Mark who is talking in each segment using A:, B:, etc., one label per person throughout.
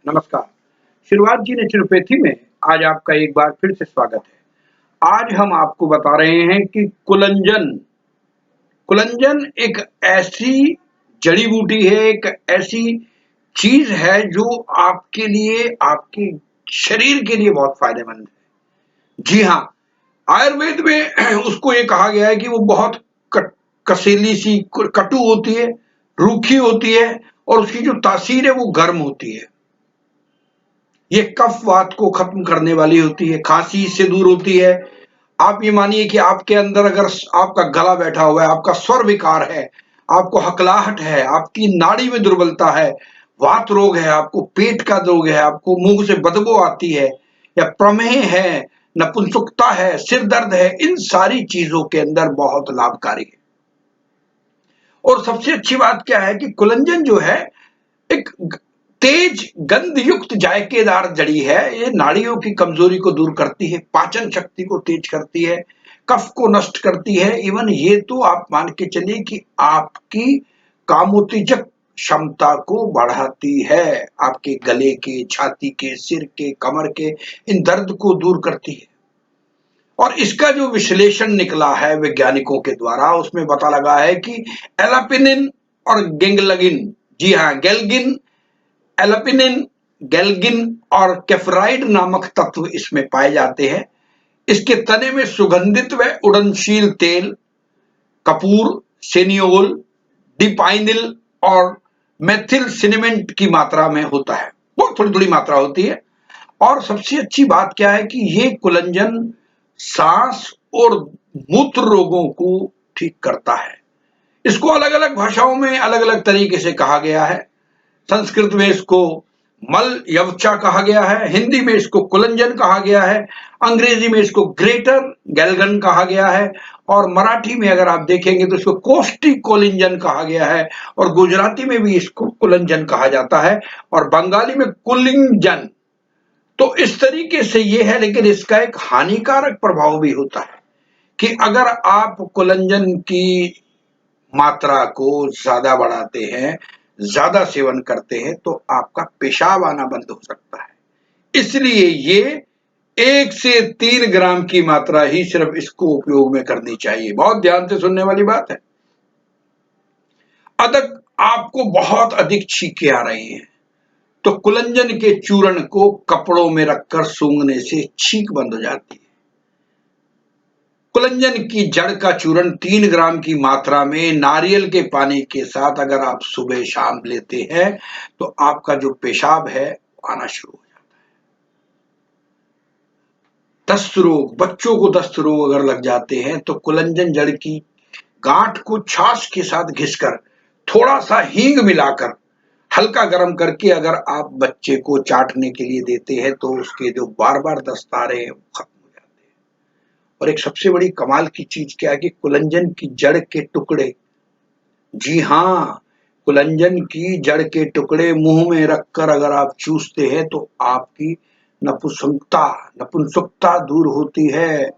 A: नमस्कार। शुरुआत जी नेचुरोपैथी में आज आपका एक बार फिर से स्वागत है। आज हम आपको बता रहे हैं कि कुलंजन कुलंजन एक ऐसी जड़ी बूटी है, एक ऐसी चीज है जो आपके लिए, आपके शरीर के लिए बहुत फायदेमंद है। जी हाँ, आयुर्वेद में उसको ये कहा गया है कि वो बहुत कसेली सी कटु होती है, रूखी होती है और उसकी जो तासीर है वो गर्म होती है। ये कफ वात को खत्म करने वाली होती है, खांसी इससे दूर होती है। आप ये मानिए कि आपके अंदर अगर आपका गला बैठा हुआ है, आपका स्वर विकार है, आपको हकलाहट है, आपकी नाड़ी में दुर्बलता है, वात रोग है, आपको पेट का रोग है, आपको मुंह से बदबू आती है या प्रमेह है, नपुंसकता है, सिर दर्द है, इन सारी चीजों के अंदर बहुत लाभकारी है। और सबसे अच्छी बात क्या है कि कुलंजन जो है एक तेज गंध युक्त जायकेदार जड़ी है। ये नाड़ियों की कमजोरी को दूर करती है, पाचन शक्ति को तेज करती है, कफ को नष्ट करती है। इवन ये तो आप मान के चलिए कि आपकी कामोत्तेजक क्षमता को बढ़ाती है, आपके गले के, छाती के, सिर के, कमर के इन दर्द को दूर करती है। और इसका जो विश्लेषण निकला है वैज्ञानिकों के द्वारा, उसमें पता लगा है कि एलापिनिन और गेंगलगिन, जी हाँ गेल्गिन, एलापिनिन, गेल्गिन और केफराइड नामक तत्व इसमें पाए जाते हैं। इसके तने में सुगंधित व उड़नशील तेल, कपूर, सेनियोल, डिपाइनिल और मेथिल सिनेमेंट की मात्रा में होता है। बहुत थोड़ी थोड़ी मात्रा होती है। और सबसे अच्छी बात क्या है कि ये कुलंजन सांस और मूत्र रोगों को ठीक करता है। इसको अलग अलग भाषाओं में अलग अलग तरीके से कहा गया है। संस्कृत में इसको मल यवचा कहा गया है, हिंदी में इसको कुलंजन कहा गया है, अंग्रेजी में इसको ग्रेटर गैलगन कहा गया है और मराठी में अगर आप देखेंगे तो इसको कोष्टी कोलिंजन कहा गया है और गुजराती में भी इसको कुलंजन कहा जाता है और बंगाली में कुलिंजन। तो इस तरीके से ये है, लेकिन इसका एक हानिकारक प्रभाव भी होता है कि अगर आप कुलंजन की मात्रा को ज्यादा बढ़ाते हैं, ज्यादा सेवन करते हैं तो आपका पेशाब आना बंद हो सकता है। इसलिए ये 1 से 3 ग्राम की मात्रा ही सिर्फ इसको उपयोग में करनी चाहिए। बहुत ध्यान से सुनने वाली बात है। अगर आपको बहुत अधिक छींके आ रही हैं तो कुलंजन के चूर्ण को कपड़ों में रखकर सूंघने से छींक बंद हो जाती है। कुलंजन की जड़ का चूर्ण 3 ग्राम की मात्रा में नारियल के पानी के साथ अगर आप सुबह शाम लेते हैं तो आपका जो पेशाब है आना शुरू हो जाता है। दस्त रोग, बच्चों को दस्त रोग अगर लग जाते हैं तो कुलंजन जड़ की गांठ को छाछ के साथ घिसकर थोड़ा सा हींग मिलाकर हल्का गर्म करके अगर आप बच्चे को चाटने के लिए देते हैं तो उसके जो बार बार दस्त आ रहे हैं वो खत्म हो जाते हैं। और एक सबसे बड़ी कमाल की चीज क्या है कि कुलंजन की जड़ के टुकड़े, जी हाँ, कुलंजन की जड़ के टुकड़े मुंह में रखकर अगर आप चूसते हैं तो आपकी नपुंसकता दूर होती है।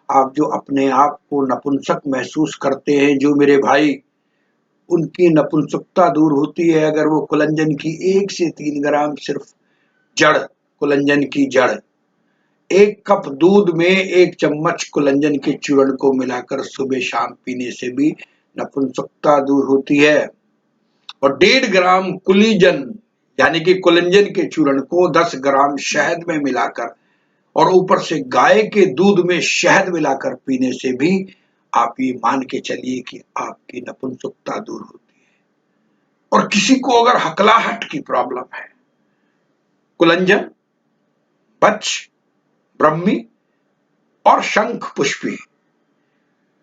A: आप जो अपने आप को नपुंसक महसूस करते हैं, जो मेरे भाई, उनकी नपुंसकता दूर होती है अगर वो कुलंजन की 1 से 3 ग्राम सिर्फ जड़, कुलंजन की जड़, 1 कप दूध में 1 चम्मच कुलंजन के चूर्ण को मिलाकर सुबह शाम पीने से भी नपुंसकता दूर होती है। और 1.5 ग्राम कुलीजन यानी कि कुलंजन के चूर्ण को 10 ग्राम शहद में मिलाकर और ऊपर से गाय के दूध में शहद मिलाकर पीने से भी आप ये मान के चलिए कि आपकी नपुंसकता दूर होती है। और किसी को अगर हकलाहट की प्रॉब्लम है, कुलंजन, बच, ब्रह्मी और शंख पुष्पी,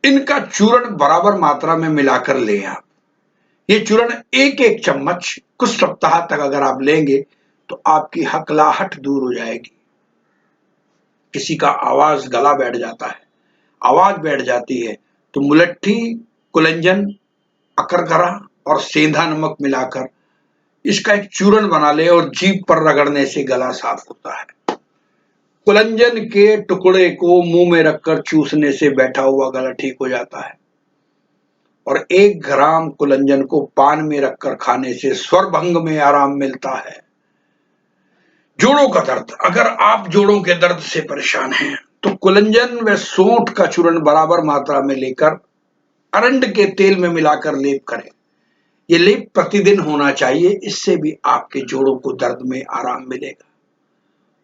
A: इनका चूर्ण बराबर मात्रा में मिलाकर लें आप। ये चूर्ण 1-1 चम्मच कुछ सप्ताह तक अगर आप लेंगे तो आपकी हकलाहट दूर हो जाएगी। किसी का आवाज, गला बैठ जाता है, आवाज बैठ जाती है, तो मुलट्ठी, कुलंजन, अकरगरा और सेंधा नमक मिलाकर इसका एक चूर्ण बना ले और जीभ पर रगड़ने से गला साफ होता है। कुलंजन के टुकड़े को मुंह में रखकर चूसने से बैठा हुआ गला ठीक हो जाता है। और 1 ग्राम कुलंजन को पान में रखकर खाने से स्वर भंग में आराम मिलता है। जोड़ों का दर्द, अगर आप जोड़ों के दर्द से परेशान हैं तो कुलंजन व सौंठ का चूर्ण बराबर मात्रा में लेकर अरंड के तेल में मिलाकर लेप करें। ये लेप प्रतिदिन होना चाहिए, इससे भी आपके जोड़ों को दर्द में आराम मिलेगा।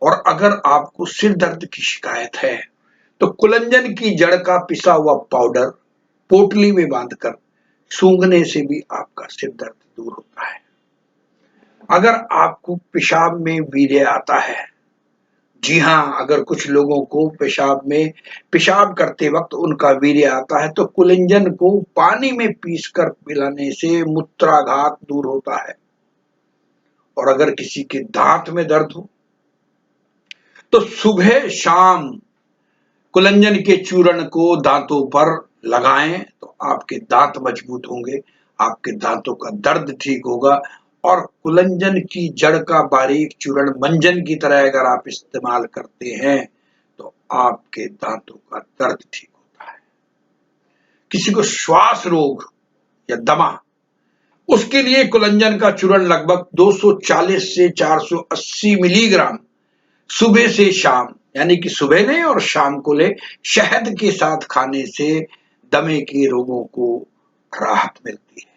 A: और अगर आपको सिर दर्द की शिकायत है तो कुलंजन की जड़ का पिसा हुआ पाउडर पोटली में बांधकर सूंघने से भी आपका सिर दर्द दूर होता है। अगर आपको पेशाब में वीर्य आता है, जी हाँ, अगर कुछ लोगों को पेशाब करते वक्त उनका वीर्य आता है तो कुलंजन को पानी में पीसकर पिलाने से मूत्राघात दूर होता है। और अगर किसी के दांत में दर्द हो तो सुबह शाम कुलंजन के चूर्ण को दांतों पर लगाएं तो आपके दांत मजबूत होंगे, आपके दांतों का दर्द ठीक होगा। और कुलंजन की जड़ का बारीक चूर्ण मंजन की तरह अगर आप इस्तेमाल करते हैं तो आपके दांतों का दर्द ठीक होता है। किसी को श्वास रोग या दमा, उसके लिए कुलंजन का चूर्ण लगभग 240 से 480 मिलीग्राम सुबह से शाम, यानी कि सुबह लें और शाम को लें, शहद के साथ खाने से दमे के रोगों को राहत मिलती है।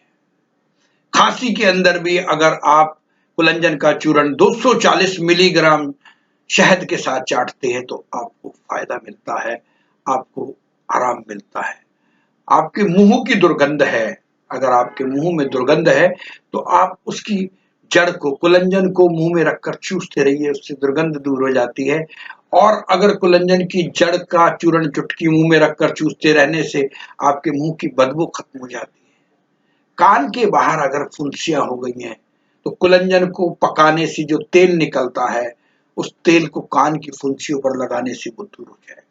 A: खांसी के अंदर भी अगर आप कुलंजन का चूर्ण 240 मिलीग्राम शहद के साथ चाटते हैं तो आपको फायदा मिलता है, आपको आराम मिलता है। आपके मुंह की दुर्गंध है, अगर आपके मुंह में दुर्गंध है तो आप उसकी जड़ को, कुलंजन को मुंह में रखकर चूसते रहिए, उससे दुर्गंध दूर हो जाती है। और अगर कुलंजन की जड़ का चूर्ण चुटकी मुंह में रखकर चूसते रहने से आपके मुंह की बदबू खत्म हो जाती है। कान के बाहर अगर फुंसियां हो गई हैं तो कुलंजन को पकाने से जो तेल निकलता है उस तेल को कान की फुंसियों पर लगाने से वो दूर हो जाएगा।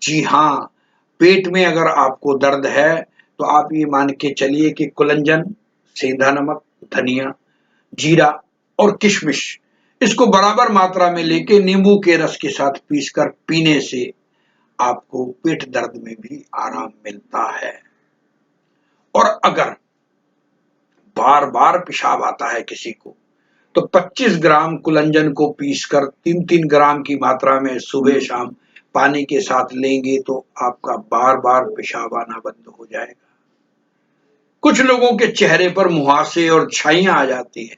A: जी हाँ, पेट में अगर आपको दर्द है तो आप ये मान के चलिए कि कुलंजन, सेंधा नमक, धनिया, जीरा और किशमिश, इसको बराबर मात्रा में लेके नींबू के रस के साथ पीसकर पीने से आपको पेट दर्द में भी आराम मिलता है। और अगर बार बार पेशाब आता है किसी को तो 25 ग्राम कुलंजन को पीसकर 3-3 ग्राम की मात्रा में सुबह शाम पानी के साथ लेंगे तो आपका बार बार पेशाब आना बंद हो जाएगा। कुछ लोगों के चेहरे पर मुहासे और छाइयां आ जाती है,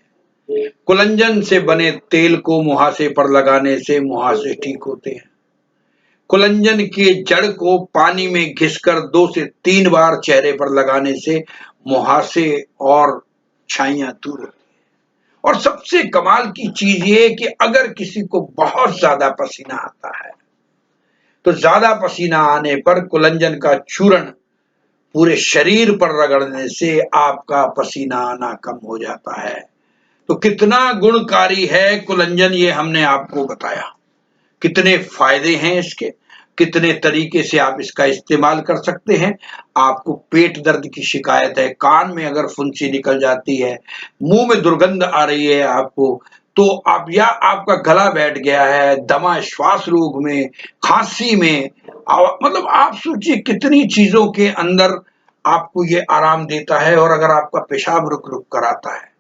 A: कुलंजन से बने तेल को मुहासे पर लगाने से मुहासे ठीक होते हैं। कुलंजन के जड़ को पानी में घिसकर 2 से 3 बार चेहरे पर लगाने से मुहासे और छाइयां दूर होती हैं। और सबसे कमाल की चीज ये कि अगर किसी को बहुत ज्यादा पसीना आता है तो ज्यादा पसीना आने पर कुलंजन का चूर्ण पूरे शरीर पर रगड़ने से आपका पसीना आना कम हो जाता है। तो कितना गुणकारी है कुलंजन, ये हमने आपको बताया। कितने फायदे हैं इसके, कितने तरीके से आप इसका इस्तेमाल कर सकते हैं। आपको पेट दर्द की शिकायत है, कान में अगर फुंसी निकल जाती है, मुंह में दुर्गंध आ रही है आपको, तो आप, या आपका गला बैठ गया है, दमा, श्वास रोग में, खांसी में, मतलब आप सोचिए कितनी चीजों के अंदर आपको ये आराम देता है। और अगर आपका पेशाब रुक रुक कर आता है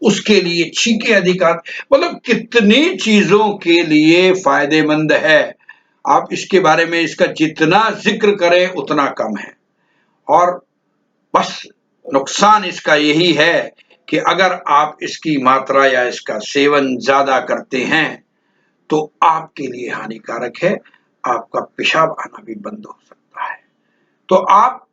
A: उसके लिए, छींके अधिकार, मतलब कितनी चीजों के लिए फायदेमंद है। आप इसके बारे में, इसका जितना जिक्र करें उतना कम है। और बस नुकसान इसका यही है कि अगर आप इसकी मात्रा या इसका सेवन ज्यादा करते हैं तो आपके लिए हानिकारक है, आपका पेशाब आना भी बंद हो सकता है। तो आप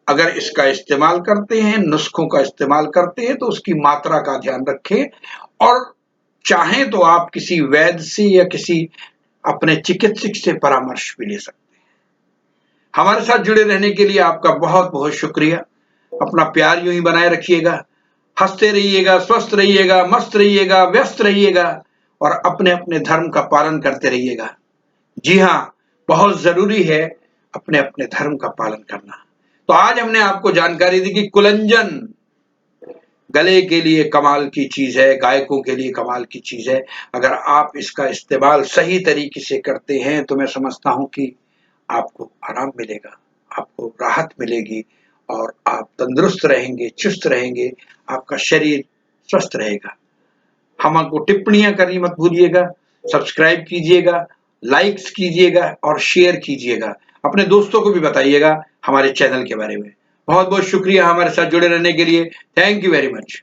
A: अगर इसका इस्तेमाल करते हैं, नुस्खों का इस्तेमाल करते हैं तो उसकी मात्रा का ध्यान रखें। और चाहें तो आप किसी वैद्य से या किसी अपने चिकित्सक से परामर्श भी ले सकते हैं। हमारे साथ जुड़े रहने के लिए आपका बहुत बहुत शुक्रिया। अपना प्यार यूं ही बनाए रखिएगा, हंसते रहिएगा, स्वस्थ रहिएगा, मस्त रहिएगा, व्यस्त रहिएगा और अपने अपने धर्म का पालन करते रहिएगा। जी हाँ, बहुत जरूरी है अपने अपने धर्म का पालन करना। तो आज हमने आपको जानकारी दी कि कुलंजन गले के लिए कमाल की चीज है, गायकों के लिए कमाल की चीज है। अगर आप इसका इस्तेमाल सही तरीके से करते हैं तो मैं समझता हूं कि आपको आराम मिलेगा, आपको राहत मिलेगी और आप तंदुरुस्त रहेंगे, चुस्त रहेंगे, आपका शरीर स्वस्थ रहेगा। हमको टिप्पणियां करनी मत भूलिएगा, सब्सक्राइब कीजिएगा, लाइक्स कीजिएगा और शेयर कीजिएगा। अपने दोस्तों को भी बताइएगा हमारे चैनल के बारे में। बहुत बहुत शुक्रिया हमारे साथ जुड़े रहने के लिए। Thank you very much.